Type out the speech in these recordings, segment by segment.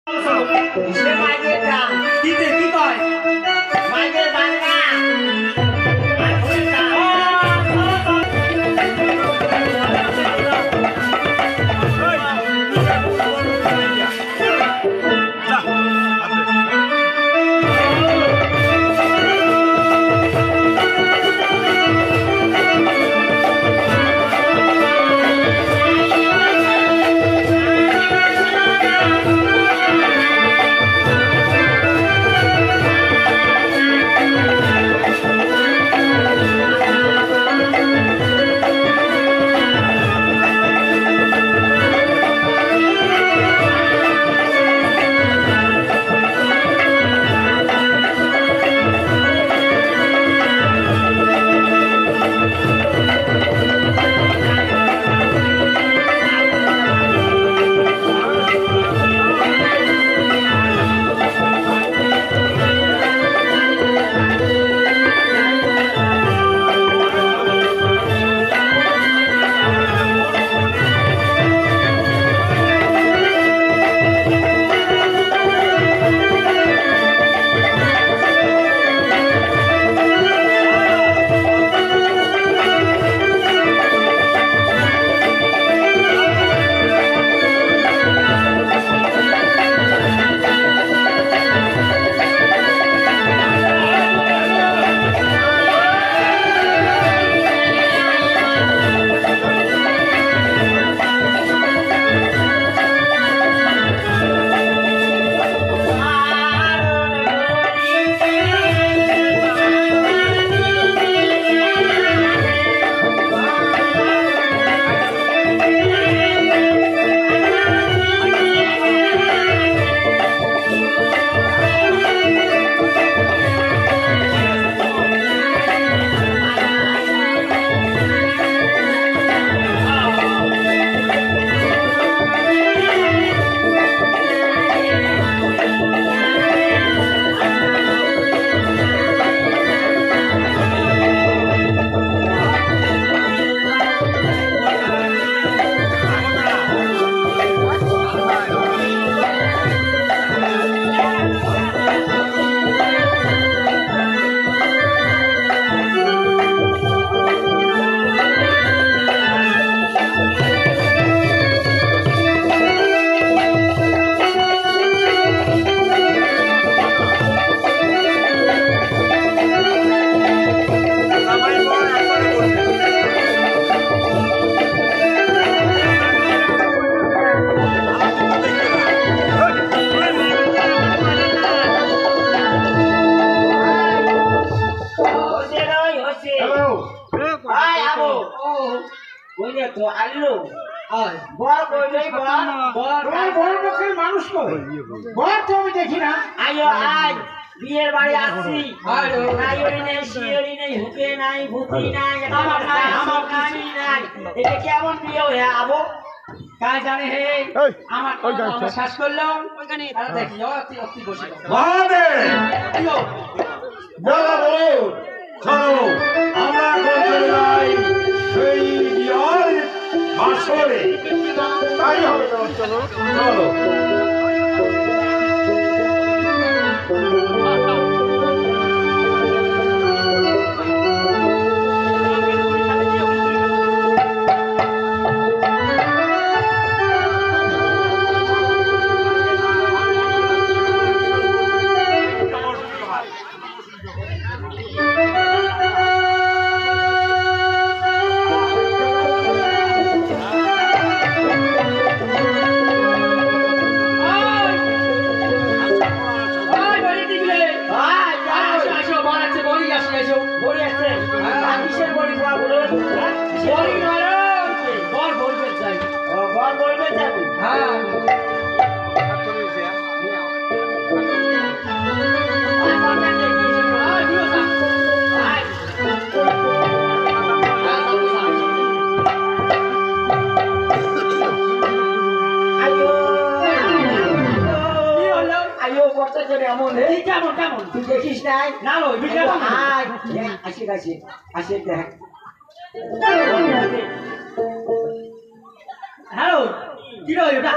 সে মাইকের দাম দিতে কি কয় মাইকের বাংলা তো আল্লু বড় কইলেই বড় মানুষ কই বড় তো আমি দেখি না আইও আই বিয়ের বাড়ি আসছি নাইরি নেই শিয়রি নেই হুকে নাই ভূতি নাই আমার কানি নাই এটা কেমন বিয়ে হয়ে আবো কাজ জানে হে আমার শ্বাস করলো ওইখানে দেখি অতি বসে মহাদেব বলো চলো আমরা করতে যাই সেই বিয়ার আসলে তাই হবে চলো চলো দেখিস নাই না আসি আসি আসি দেখ হ্যালো কি ওটা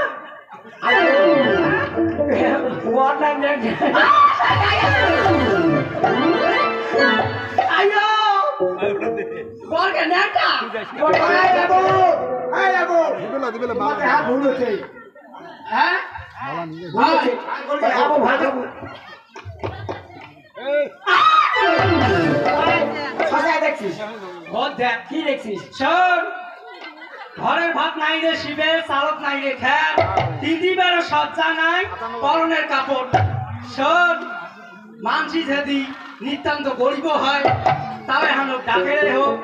What a neck! Ayo! What a neck! What a neck! Ayo! What a happy day! Huh? Abu ভালো কোথায় দেখছিস বহুত দেখ কি দেখছিস শোন ঘরের ভাত নাই রে শিবে চালক নাই রে খের দিদিবারও সজ্জা নাই পরনের কাপড় শোন মানসি যদি নিতান্ত গরিব হয় তাহলে হানো ডাকেরে হোক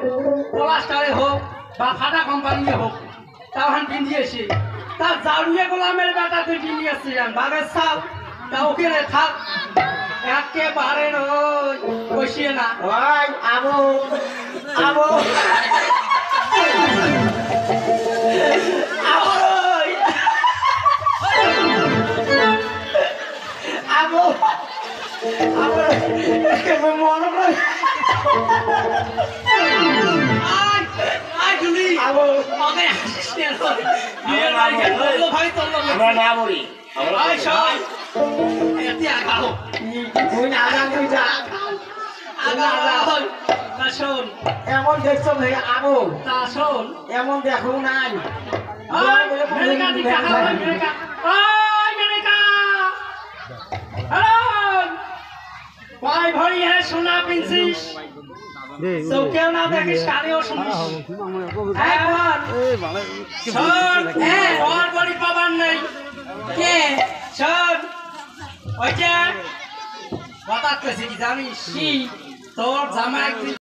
পলাস্টারে হোক বা ফাটা কোম্পানি হোক তাও হান পিন্দিয়েছি তার জারুয়ে গোলামের বেটা তুই পিন্দিয়েছিলেন বাগের সাল তা ওকে রে থাক একেবারে নয় বসিয়ে না ওই আবু আবু আবু আবু মনে করে আবু আমাকে হাসিস না বিয়ের বাড়ি গেল ভাই তোর আমরা না বলি আই সবাই এতে আগাও তুই না আগা তুই যা আগা তা শোন এমন দেখছো ভাই আবু তা শোন এমন দেখো নাই মেরেকা দিকা ওই মেরেকা হ্যালো ভাই ভাই হ্যাঁ সোনা প্রিন্সেস তো কেউ না দেখিস কানেও শুনিস হ্যাঁ শোন হ্যাঁ বড় বড়ি পাবার নেই কে শোন ওই যে বাতাস কি জানিস তোর জামা একদিন